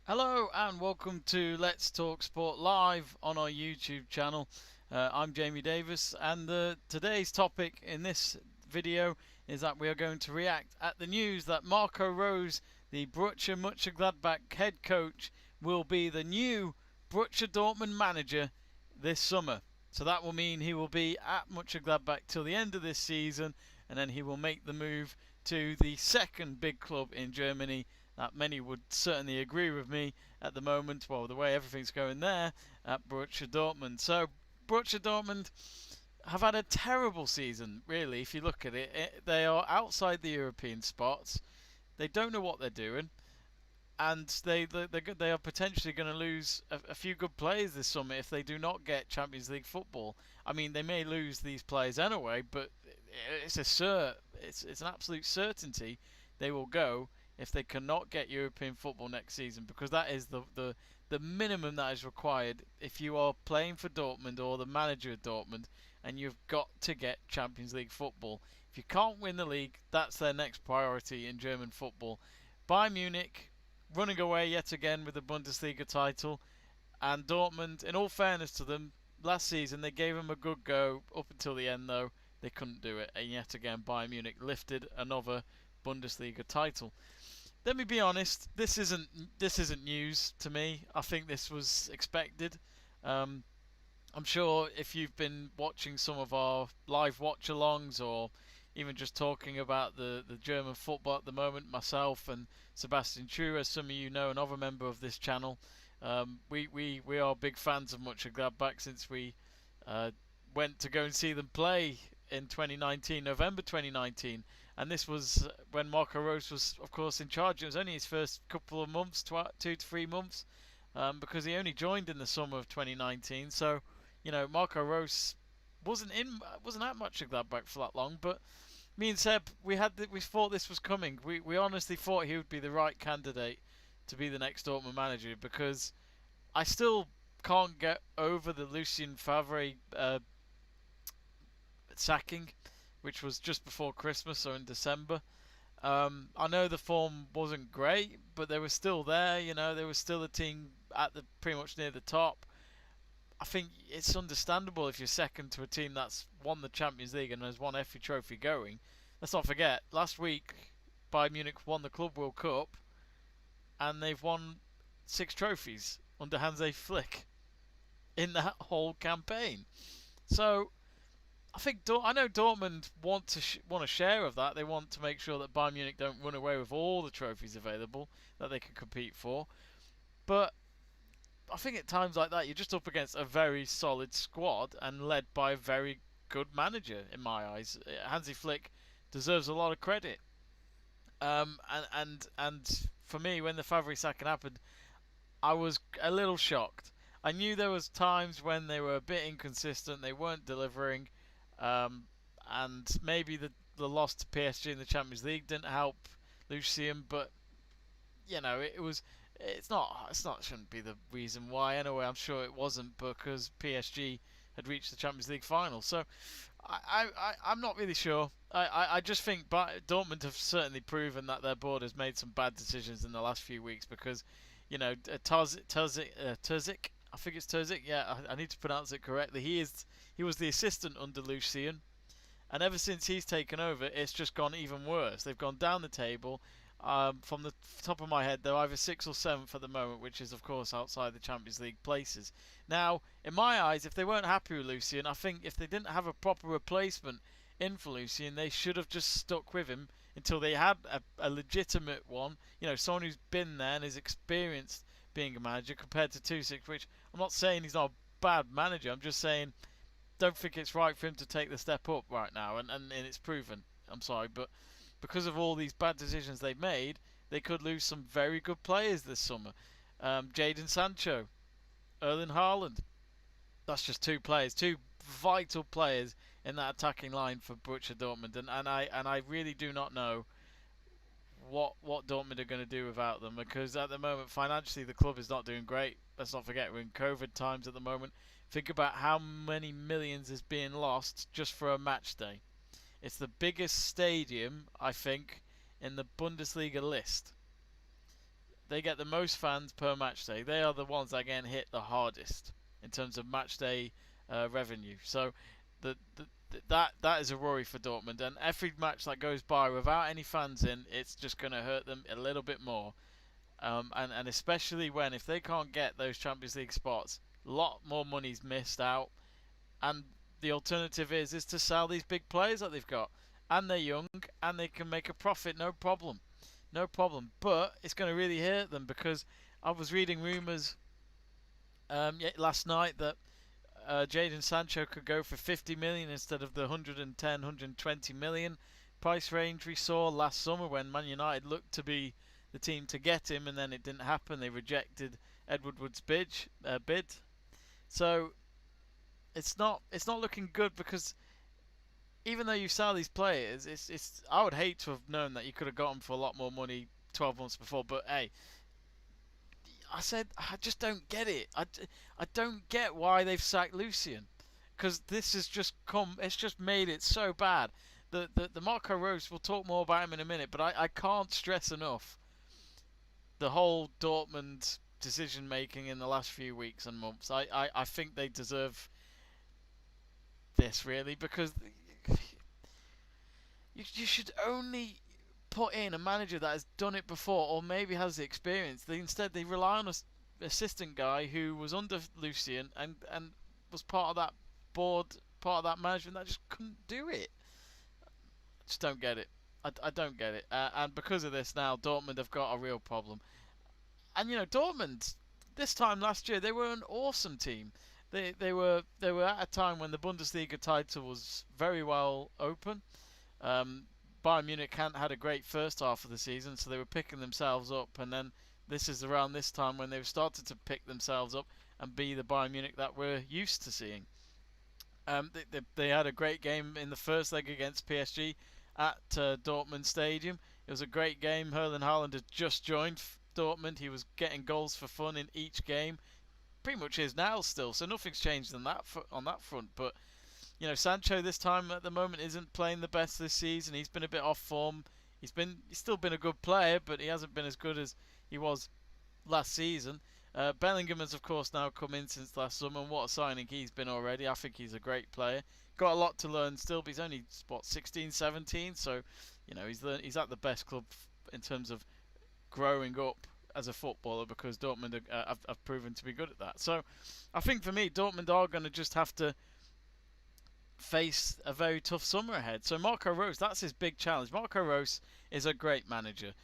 Hello and welcome to Let's Talk Sport Live on our YouTube channel. I'm Jamie Davis, and today's topic in this video is that we are going to react at the news that Marco Rose, the Borussia Mönchengladbach head coach, will be the new Borussia Dortmund manager this summer. So that will mean he will be at Mönchengladbach till the end of this season, and then he will make the move to the second big club in Germany that many would certainly agree with me at the moment, well, the way everything's going there at Borussia Dortmund. So, Borussia Dortmund have had a terrible season, really, if you look at it. They are outside the European spots. They don't know what they're doing. And they are potentially going to lose a few good players this summer if they do not get Champions League football. I mean, they may lose these players anyway, but it's an absolute certainty they will go if they cannot get European football next season, because that is the minimum that is required if you are playing for Dortmund or the manager of Dortmund, and you've got to get Champions League football. If you can't win the league, that's their next priority in German football. Bayern Munich running away yet again with the Bundesliga title, and Dortmund, in all fairness to them, last season they gave them a good go up until the end, though they couldn't do it, and yet again Bayern Munich lifted another Bundesliga title. Let me be honest, this isn't news to me. I think this was expected. I'm sure if you've been watching some of our live watch-alongs, or even just talking about the German football at the moment, myself and Sebastian True, as some of you know, another member of this channel, we are big fans of Mönchengladbach since we went to go and see them play in 2019, November 2019, and this was when Marco Rose was, of course, in charge. It was only his first couple of months, 2 to 3 months, because he only joined in the summer of 2019. So, Marco Rose wasn't at Mönchengladbach for that long. But me and Seb, we thought this was coming. We honestly thought he would be the right candidate to be the next Dortmund manager, because I still can't get over the Lucien Favre sacking, which was just before Christmas, or in December. I know the form wasn't great, but they were still there. They were still a team at the pretty much near the top. I think it's understandable if you're second to a team that's won the Champions League and has won every trophy going. Let's not forget, last week Bayern Munich won the Club World Cup, and they've won 6 trophies under Hansi Flick in that whole campaign. So I know Dortmund want a share of that. They want to make sure that Bayern Munich don't run away with all the trophies available that they can compete for. But I think at times like that, you're just up against a very solid squad and led by a very good manager, in my eyes. Hansi Flick deserves a lot of credit. And for me, when the Favre sacking happened, I was a little shocked. I knew there was times when they were a bit inconsistent, they weren't delivering, and maybe the loss to PSG in the Champions League didn't help Lucien, but shouldn't be the reason why. Anyway, I'm sure it wasn't, because PSG had reached the Champions League final. So I'm not really sure. I just think Dortmund have certainly proven that their board has made some bad decisions in the last few weeks, because Terzic, I think it's Terzic. Yeah, I need to pronounce it correctly. He was the assistant under Lucien, and ever since he's taken over, it's just gone even worse. They've gone down the table. From the top of my head, they're either 6th or 7th at the moment, which is, of course, outside the Champions League places. Now, in my eyes, if they weren't happy with Lucien, I think if they didn't have a proper replacement in for Lucien, they should have just stuck with him until they had a legitimate one. Someone who's been there and is experienced being a manager, compared to Tuchel, which I'm not saying he's not a bad manager. I'm just saying, don't think it's right for him to take the step up right now, and it's proven. I'm sorry, but because of all these bad decisions they've made, they could lose some very good players this summer. Jadon Sancho, Erling Haaland. That's just 2 players, 2 vital players in that attacking line for Borussia Dortmund, and I really do not know what Dortmund are going to do without them, because at the moment financially the club is not doing great. Let's not forget, we're in COVID times at the moment. Think about how many millions is being lost just for a match day. It's the biggest stadium, I think, in the Bundesliga list. they get the most fans per match day. They are the ones that get hit the hardest in terms of match day revenue. So that is a worry for Dortmund. And every match that goes by without any fans in, it's just going to hurt them a little bit more. And especially when, if they can't get those Champions League spots, a lot more money's missed out. And the alternative is to sell these big players that they've got. And they're young, and they can make a profit, no problem. No problem. But it's going to really hurt them, because I was reading rumours last night that Jadon Sancho could go for 50 million instead of the 110, 120 million price range we saw last summer when Man United looked to be the team to get him, and then it didn't happen. They rejected Edward Wood's bid. So it's not looking good, because even though you sell these players, it's I would hate to have known that you could have got them for a lot more money 12 months before. But hey, I just don't get it. I don't get why they've sacked Lucien, because this has just it's just made it so bad. The Marco Rose, we'll talk more about him in a minute, but I can't stress enough the whole Dortmund decision making in the last few weeks and months. I think they deserve this, really, because you should only put in a manager that has done it before, or maybe has the experience. Instead they rely on an assistant guy who was under Lucien and was part of that board, part of that management, that just couldn't do it. I just don't get it. I don't get it. And because of this now, Dortmund have got a real problem. And Dortmund, this time last year, they were an awesome team. They were at a time when the Bundesliga title was very well open. Bayern Munich hadn't had a great first half of the season, so they were picking themselves up, and then this is around this time when they've started to pick themselves up and be the Bayern Munich that we're used to seeing. They had a great game in the first leg against PSG at Dortmund Stadium. It was a great game. Erling Haaland had just joined Dortmund. He was getting goals for fun in each game. Pretty much is now still, so nothing's changed on that front. But Sancho this time at the moment isn't playing the best this season. He's been a bit off form. He's still been a good player, but he hasn't been as good as he was last season. Bellingham has, of course, now come in since last summer, and what a signing he's been already. I think he's a great player. Got a lot to learn still, but he's only 16, 17, so he's at the best club in terms of growing up as a footballer, because Dortmund have proven to be good at that. So I think for me, Dortmund are going to just have to face a very tough summer ahead. So Marco Rose, that's his big challenge. Marco Rose is a great manager.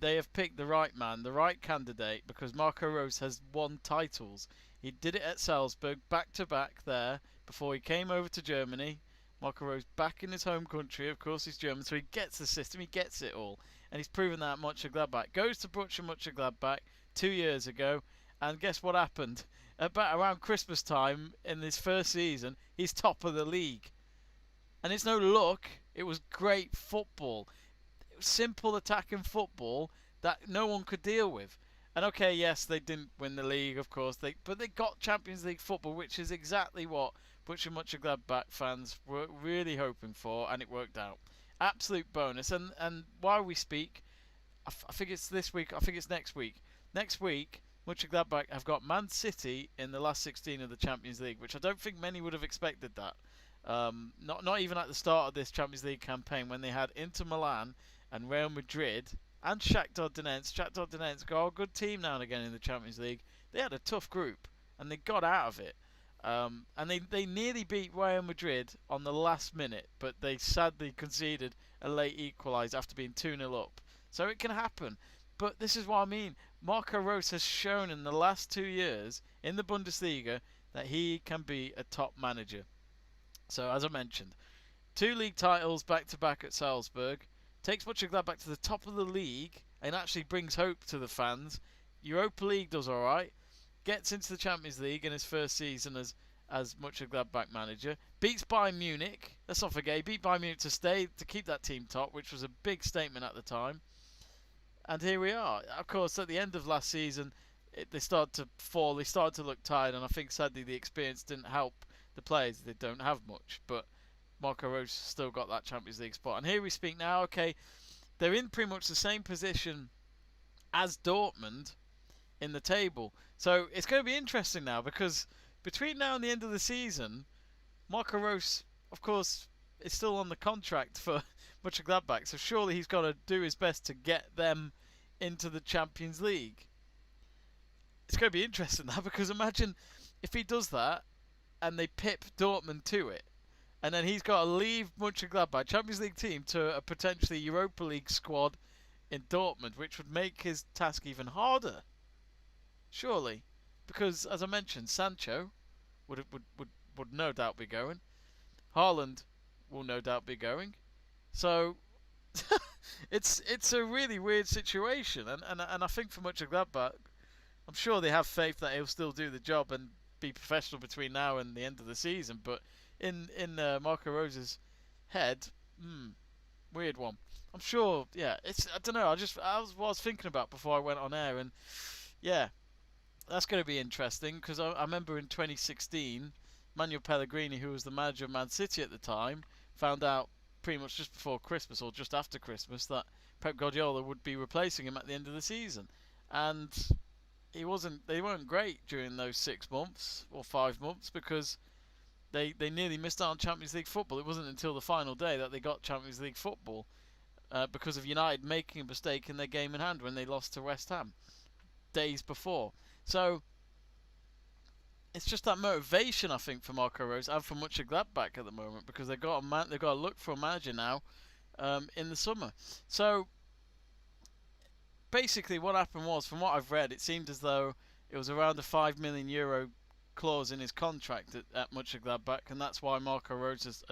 They have picked the right man, the right candidate, because Marco Rose has won titles. He did it at Salzburg, back-to-back there, before he came over to Germany. Marco Rose back in his home country, of course he's German, so he gets the system, he gets it all. And he's proven that at Mönchengladbach. Goes to Borussia Mönchengladbach 2 years ago, and guess what happened? About around Christmas time in his first season, he's top of the league. And it's no luck, it was great football. It was simple attacking football that no one could deal with. And okay, yes, they didn't win the league, of course, but they got Champions League football, which is exactly what Borussia Mönchengladbach fans were really hoping for, and it worked out. Absolute bonus. And while we speak, I think it's this week, I think it's next week. Next week, Mönchengladbach have got Man City in the last 16 of the Champions League, which I don't think many would have expected that. Not even at the start of this Champions League campaign, when they had Inter Milan and Real Madrid and Shakhtar Donetsk. Shakhtar Donetsk got a good team now and again in the Champions League. They had a tough group, and they got out of it. And they nearly beat Real Madrid on the last minute, but they sadly conceded a late equaliser after being 2-0 up. So it can happen. But this is what I mean. Marco Rose has shown in the last 2 years in the Bundesliga that he can be a top manager. So as I mentioned, 2 league titles back-to-back at Salzburg. Takes Mönchengladbach to the top of the league and actually brings hope to the fans. Europa League does alright. Gets into the Champions League in his first season as Mönchengladbach manager. Beats Bayern Munich. Let's not forget, he beat Bayern Munich to keep that team top, which was a big statement at the time. And here we are. Of course, at the end of last season, they started to fall. They started to look tired, and I think sadly the experience didn't help the players. They don't have much, but Marco Rose still got that Champions League spot. And here we speak now. Okay, they're in pretty much the same position as Dortmund in the table. So it's going to be interesting now, because between now and the end of the season, Marco Rose, of course, is still on the contract for Mönchengladbach, so surely he's got to do his best to get them into the Champions League. It's going to be interesting now, because imagine if he does that and they pip Dortmund to it, and then he's got to leave Mönchengladbach, Champions League team, to a potentially Europa League squad in Dortmund, which would make his task even harder. Surely, because as I mentioned, Sancho would no doubt be going. Haaland will no doubt be going. So it's a really weird situation, and I think for Mönchengladbach, I'm sure they have faith that he'll still do the job and be professional between now and the end of the season. But in Marco Rose's head, weird one. I'm sure. Yeah, I don't know. I was thinking about before I went on air, and yeah, that's going to be interesting, because I remember in 2016, Manuel Pellegrini, who was the manager of Man City at the time, found out pretty much just before Christmas or just after Christmas that Pep Guardiola would be replacing him at the end of the season, and they weren't great during those 6 months or 5 months, because they nearly missed out on Champions League football. It wasn't until the final day that they got Champions League football, because of United making a mistake in their game in hand when they lost to West Ham days before. So it's just that motivation, I think, for Marco Rose and for Mönchengladbach at the moment, because they've got to look for a manager now in the summer. So basically, what happened was, from what I've read, it seemed as though it was around a €5 million clause in his contract at Mönchengladbach, and that's why Marco Rose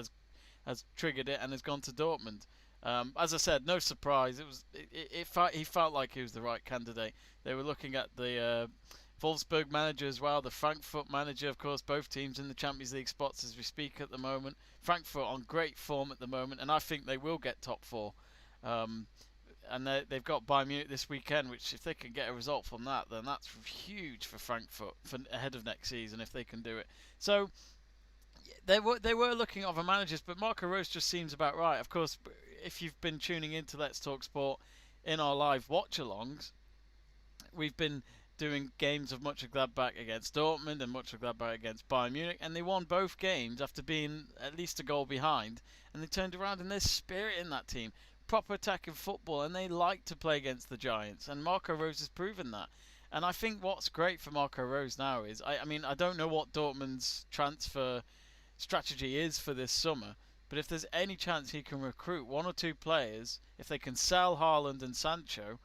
has triggered it and has gone to Dortmund. As I said, no surprise. He felt like he was the right candidate. They were looking at the Wolfsburg manager as well, the Frankfurt manager, of course, both teams in the Champions League spots as we speak at the moment. Frankfurt on great form at the moment, and I think they will get top 4. And they've got Bayern Munich this weekend, which if they can get a result from that, then that's huge for Frankfurt for ahead of next season, if they can do it. So they were looking at other managers, but Marco Rose just seems about right. Of course, if you've been tuning into Let's Talk Sport in our live watch-alongs, we've been doing games of Mönchengladbach against Dortmund and Mönchengladbach against Bayern Munich, and they won both games after being at least a goal behind, and they turned around, and there's spirit in that team, proper attacking football, and they like to play against the Giants, and Marco Rose has proven that. And I think what's great for Marco Rose now is, I mean, I don't know what Dortmund's transfer strategy is for this summer, but if there's any chance he can recruit 1 or 2 players, if they can sell Haaland and Sancho,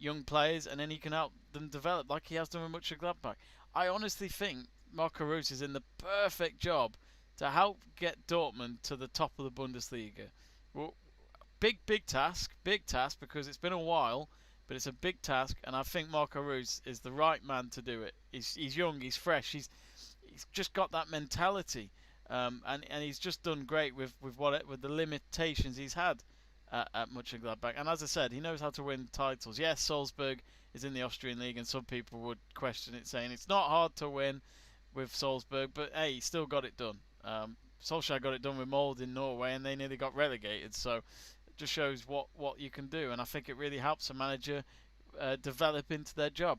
young players, and then he can help them develop like he has done with Mönchengladbach, I honestly think Marco Rose is in the perfect job to help get Dortmund to the top of the Bundesliga. Well, big task, because it's been a while, but it's a big task, and I think Marco Rose is the right man to do it. He's young, he's fresh, he's just got that mentality, and he's just done great with the limitations he's had at Mönchengladbach. And as I said, he knows how to win titles. Yes, Salzburg is in the Austrian league, and some people would question it, saying it's not hard to win with Salzburg, but hey, he still got it done. Solskjaer got it done with Molde in Norway, and they nearly got relegated. So it just shows what you can do, and I think it really helps a manager develop into their job.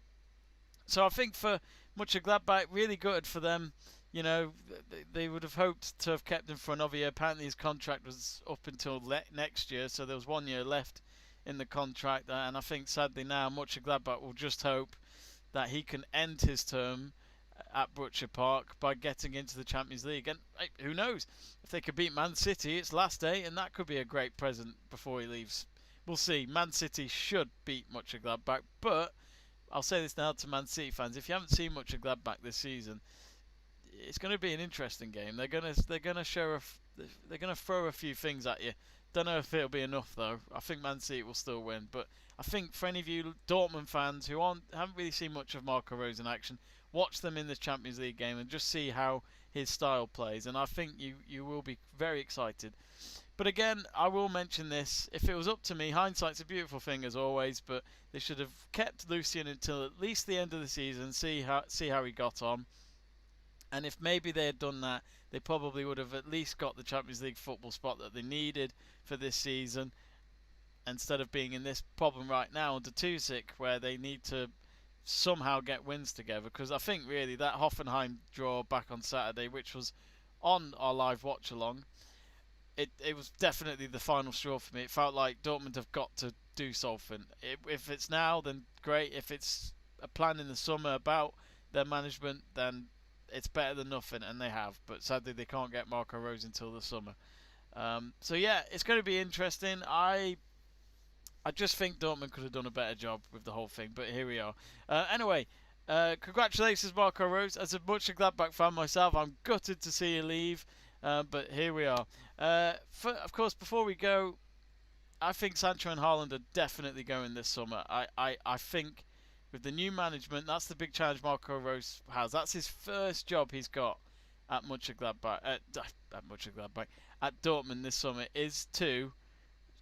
So I think for Mönchengladbach, really good for them. You know, they would have hoped to have kept him for another year. Apparently his contract was up until next year, so there was 1 year left in the contract. And I think sadly now Mönchengladbach will just hope that he can end his term at Borussia Park by getting into the Champions League. And who knows, if they could beat Man City, it's last day, and that could be a great present before he leaves. We'll see. Man City should beat Mönchengladbach, but I'll say this now to Man City fans: if you haven't seen Mönchengladbach this season, it's going to be an interesting game. They're going to throw a few things at you. Don't know if it'll be enough though. I think Man City will still win, but I think for any of you Dortmund fans who haven't really seen much of Marco Rose in action, watch them in this Champions League game and just see how his style plays, and I think you will be very excited. But again, I will mention this: if it was up to me, hindsight's a beautiful thing as always, but they should have kept Lucien until at least the end of the season, see how he got on. And if maybe they had done that, they probably would have at least got the Champions League football spot that they needed for this season. instead of being in this problem right now under Tuchel, where they need to somehow get wins together. Because I think really that Hoffenheim draw back on Saturday, which was on our live watch along, it was definitely the final straw for me. It felt like Dortmund have got to do something. If it's now, then great. If it's a plan in the summer about their management, then it's better than nothing, and they have. But sadly, they can't get Marco Rose until the summer. So yeah, it's going to be interesting. I just think Dortmund could have done a better job with the whole thing, but here we are. Anyway, congratulations, Marco Rose. As a Mönchengladbach fan myself, I'm gutted to see you leave, but here we are. Of course, before we go, I think Sancho and Haaland are definitely going this summer. I think with the new management, that's the big challenge Marco Rose has. That's his first job he's got at Mönchengladbach, at Dortmund this summer, is to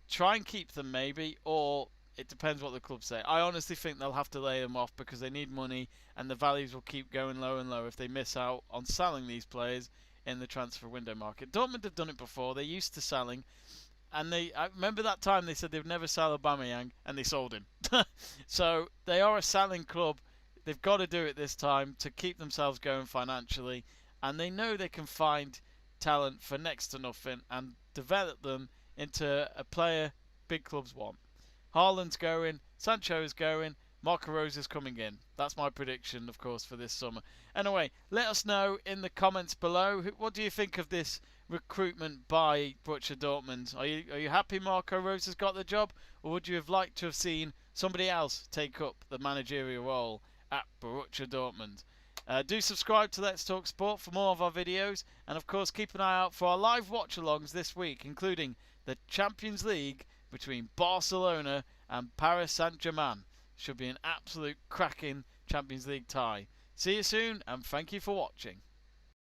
try and keep them maybe, or it depends what the club say. I honestly think they'll have to lay them off because they need money, and the values will keep going low and low if they miss out on selling these players in the transfer window market. Dortmund have done it before. They're used to selling, and I remember that time they said they'd never sell Aubameyang, and they sold him. So they are a selling club. They've got to do it this time to keep themselves going financially, and they know they can find talent for next to nothing and develop them into a player big clubs want. Haaland's going, Sancho's going, Marco Rose is coming in. That's my prediction, of course, for this summer. Anyway, let us know in the comments below. What do you think of this recruitment by Borussia Dortmund? Are you happy Marco Rose has got the job, or would you have liked to have seen somebody else take up the managerial role at Borussia Dortmund? Do subscribe to Let's Talk Sport for more of our videos, and of course keep an eye out for our live watch-alongs this week, including the Champions League between Barcelona and Paris Saint-Germain. Should be an absolute cracking Champions League tie. See you soon, and thank you for watching.